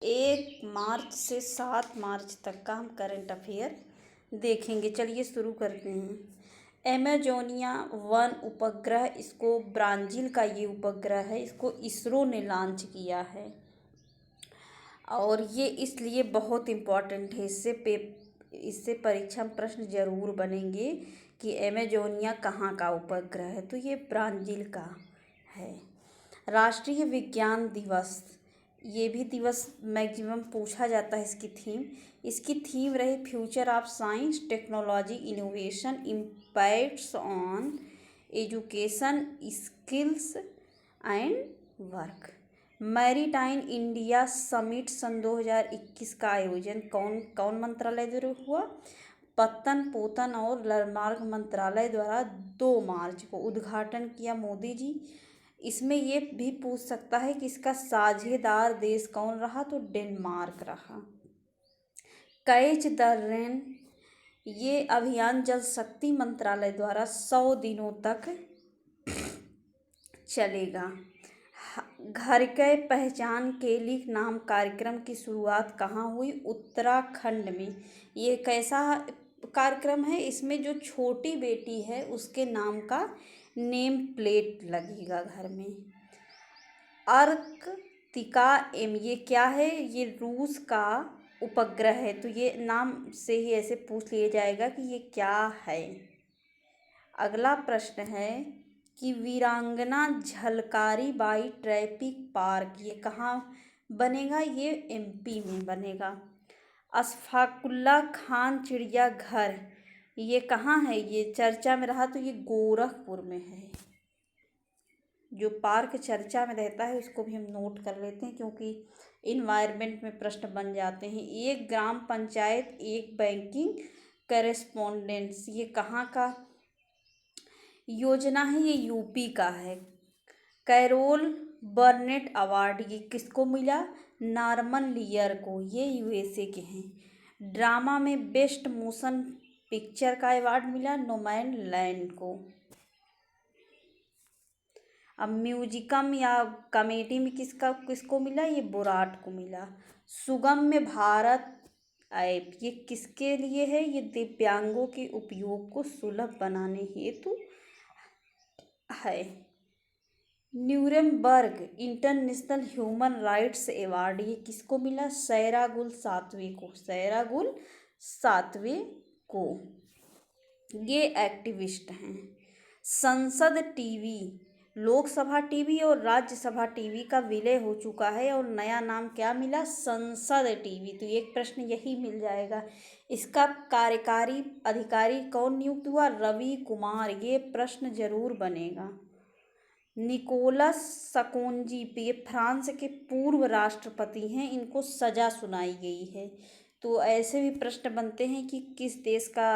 1 मार्च से 7 मार्च तक का हम करंट अफेयर देखेंगे। चलिए शुरू करते हैं। एमेजोनिया 1 उपग्रह, इसको ब्राज़ील का ये उपग्रह है, इसको इसरो ने लॉन्च किया है और ये इसलिए बहुत इम्पॉर्टेंट है। इससे परीक्षा में प्रश्न जरूर बनेंगे कि एमेजोनिया कहाँ का उपग्रह है, तो ये ब्राज़ील का है। राष्ट्रीय विज्ञान दिवस, ये भी दिवस मैक्सिमम पूछा जाता है। इसकी थीम रही future of science technology innovation impacts on education skills and work. Maritime India summit सन 2021 का आयोजन कौन मंत्रालय द्वारा हुआ? पत्तन पोतन और जलमार्ग मंत्रालय द्वारा 2 मार्च को उद्घाटन किया मोदी जी। इसमें ये भी पूछ सकता है कि इसका साझेदार देश कौन रहा, तो डेनमार्क रहा। कैच द रेन, ये अभियान जल शक्ति मंत्रालय द्वारा 100 दिनों तक चलेगा। घर के पहचान के लिए नाम कार्यक्रम की शुरुआत कहाँ हुई? उत्तराखंड में। ये कैसा कार्यक्रम है? इसमें जो छोटी बेटी है उसके नाम का नेम प्लेट लगेगा घर में। अर्कतिका एम, ये क्या है? ये रूस का उपग्रह है, तो ये नाम से ही ऐसे पूछ लिया जाएगा कि ये क्या है। अगला प्रश्न है कि वीरांगना झलकारी बाई ट्रैफिक पार्क, ये कहाँ बनेगा? ये एमपी में बनेगा। अशफाकुल्ला खान चिड़ियाघर, ये कहाँ है? ये चर्चा में रहा, तो ये गोरखपुर में है। जो पार्क चर्चा में रहता है उसको भी हम नोट कर लेते हैं, क्योंकि इन्वायरमेंट में प्रश्न बन जाते हैं। एक ग्राम पंचायत एक बैंकिंग करेस्पॉन्डेंस, ये कहाँ का योजना है? ये यूपी का है। कैरोल बर्नेट अवार्ड, ये किसको मिला? नॉर्मन लियर को, ये यूएसए के हैं। ड्रामा में बेस्ट मोशन पिक्चर का अवार्ड मिला नोमैडलैंड को। अब म्यूजिकम या कॉमेडी में किसको मिला? ये बोराट को मिला। सुगम में भारत ऐप, ये किसके लिए है? ये दिव्यांगों के उपयोग को सुलभ बनाने हेतु है। Nuremberg international human rights award, ये किसको मिला? सैरागुल सातवें को। ये एक्टिविस्ट हैं। संसद टीवी, लोकसभा टीवी और राज्यसभा टीवी का विलय हो चुका है और नया नाम क्या मिला? संसद टीवी। तो एक प्रश्न यही मिल जाएगा। इसका कार्यकारी अधिकारी कौन नियुक्त हुआ? रवि कुमार। ये प्रश्न जरूर बनेगा। निकोलस सरकोजी, ये फ्रांस के पूर्व राष्ट्रपति हैं, इनको सजा सुनाई गई है। तो ऐसे भी प्रश्न बनते हैं कि किस देश का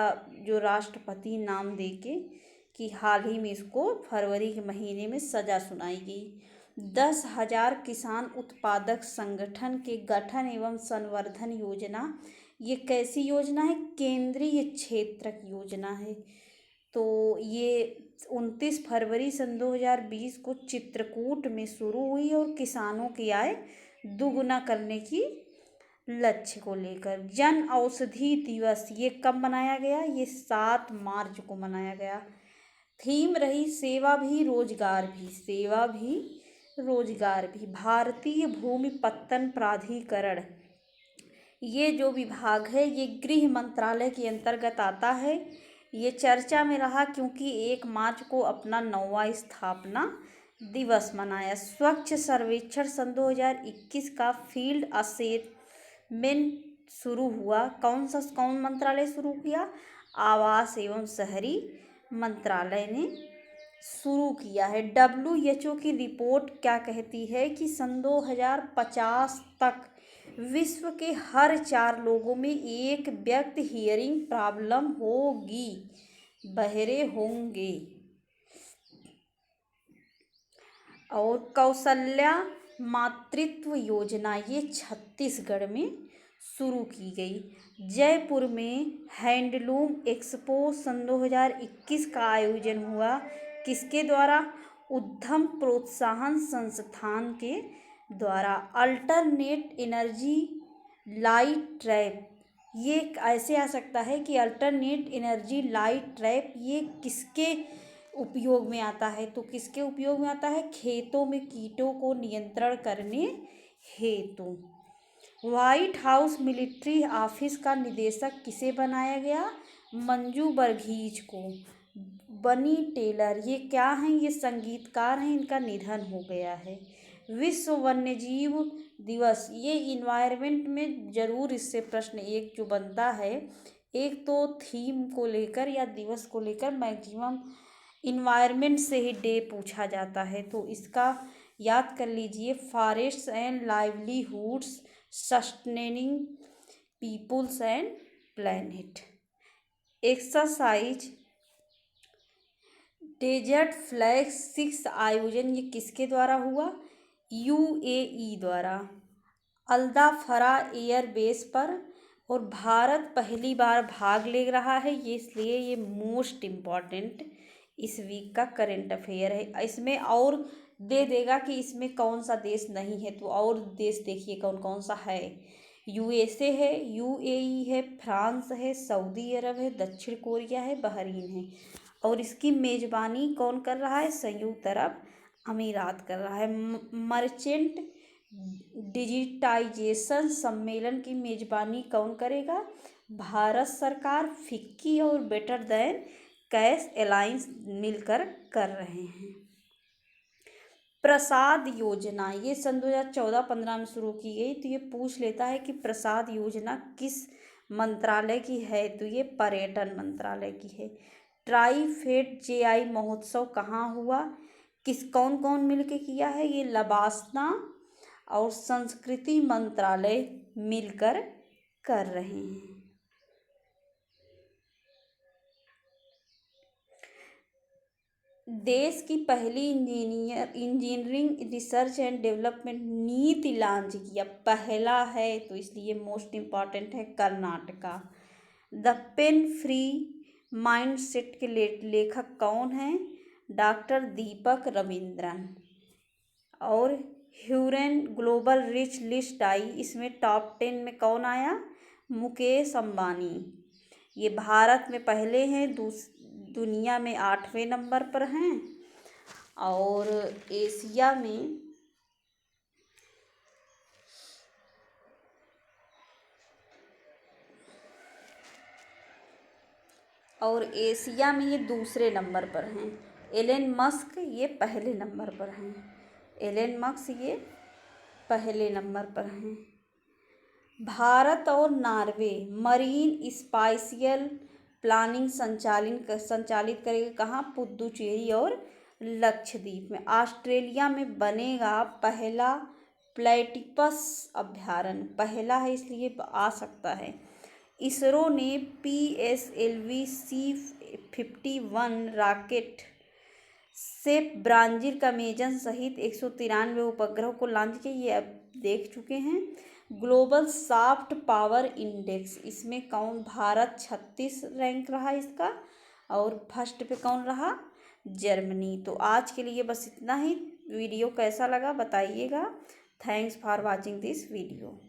जो राष्ट्रपति नाम देके कि हाल ही में इसको फरवरी के महीने में सजा सुनाई गई। 10,000 किसान उत्पादक संगठन के गठन एवं संवर्धन योजना, ये कैसी योजना है? केंद्रीय क्षेत्रक योजना है। तो ये 29 फरवरी सन 2020 को चित्रकूट में शुरू हुई और किसानों की आय दुगुना करने की लक्ष्य को लेकर। जन औषधि दिवस, ये कब मनाया गया? ये 7 मार्च को मनाया गया। थीम रही सेवा भी रोजगार भी। भारतीय भूमि पत्तन प्राधिकरण, ये जो विभाग है ये गृह मंत्रालय के अंतर्गत आता है। ये चर्चा में रहा क्योंकि 1 मार्च को अपना 9वां स्थापना दिवस मनाया। स्वच्छ सर्वेक्षण सन 2021 का फील्ड असेसमेंट शुरू हुआ। कौन मंत्रालय शुरू किया? आवास एवं शहरी मंत्रालय ने शुरू किया है। WHO की रिपोर्ट क्या कहती है कि सन 2050 तक विश्व के हर 4 लोगों में एक व्यक्ति हियरिंग प्रॉब्लम होगी, बहरे होंगे। और कौशल्या मातृत्व योजना, ये छत्तीसगढ़ में शुरू की गई। जयपुर में हैंडलूम एक्सपो सन 2021 का आयोजन हुआ। किसके द्वारा? उद्यम प्रोत्साहन संस्थान के द्वारा अल्टरनेट एनर्जी लाइट ट्रैप, ये ऐसे आ सकता है कि अल्टरनेट एनर्जी लाइट ट्रैप ये किसके उपयोग में आता है, तो किसके उपयोग में आता है, खेतों में कीटों को नियंत्रण करने हेतु। व्हाइट हाउस मिलिट्री ऑफिस का निदेशक किसे बनाया गया, मंजू वर्गीज को। बनी टेलर ये क्या हैं, ये संगीतकार हैं, इनका निधन हो गया है। विश्व वन्यजीव दिवस, ये इन्वायरमेंट में ज़रूर इससे प्रश्न एक जो बनता है, एक तो थीम को लेकर या दिवस को लेकर मैक्सिमम इन्वायरमेंट से ही डे पूछा जाता है, तो इसका याद कर लीजिए, forests and livelihoods sustaining peoples and planet. Exercise desert flag 6 आयोजन ये किसके द्वारा हुआ, यूएई द्वारा, अल्दाफरा एयरबेस पर, और भारत पहली बार भाग ले रहा है, ये इसलिए ये मोस्ट इम्पॉर्टेंट इस वीक का करंट अफेयर है। इसमें और दे देगा कि इसमें कौन सा देश नहीं है, तो और देश देखिए कौन कौन सा है, यूएसए है, यूएई है, फ्रांस है, सऊदी अरब है, दक्षिण कोरिया है, बहरीन है। और इसकी मेज़बानी कौन कर रहा है, संयुक्त अरब अमीरात कर रहा है। मर्चेंट डिजिटाइजेशन सम्मेलन की मेज़बानी कौन करेगा, भारत सरकार, फिक्की और बेटर देन कैश अलायंस मिलकर कर रहे हैं। प्रसाद योजना ये सन 2014-15 में शुरू की गई, तो ये पूछ लेता है कि प्रसाद योजना किस मंत्रालय की है, तो ये पर्यटन मंत्रालय की है। ट्राईफेड जेआई महोत्सव कहाँ हुआ, कौन कौन मिलके किया है, ये लबासना और संस्कृति मंत्रालय मिलकर कर रहे हैं। देश की पहली इंजीनियरिंग रिसर्च एंड डेवलपमेंट नीति लॉन्च किया, पहला है तो इसलिए मोस्ट इम्पॉर्टेंट है, Karnataka. The pain free mindset के लेखक कौन हैं, डॉक्टर दीपक रविंद्रन। और ह्यूरन ग्लोबल रिच लिस्ट आई, इसमें टॉप 10 में कौन आया, मुकेश अंबानी। ये भारत में पहले हैं, दुनिया में 8वें नंबर पर हैं, और एशिया में ये दूसरे नंबर पर हैं। एलन मस्क ये पहले नंबर पर हैं, एलन मस्क ये पहले नंबर पर हैं। भारत और नॉर्वे मरीन स्पाइशियल प्लानिंग संचालित करेगा कहाँ, पुदुचेरी और लक्षद्वीप में। ऑस्ट्रेलिया में बनेगा पहला प्लेटिपस अभ्यारण्य, पहला है इसलिए आ सकता है। इसरो ने PSLV C-51 रॉकेट से ब्राजील का मेजन सहित 193 उपग्रह को लॉन्च किया, ये अब देख चुके हैं। ग्लोबल सॉफ्ट पावर इंडेक्स, इसमें कौन, भारत 36 रैंक रहा इसका, और फर्स्ट पे कौन रहा, जर्मनी। तो आज के लिए बस इतना ही। वीडियो कैसा लगा बताइएगा। Thanks for watching this video.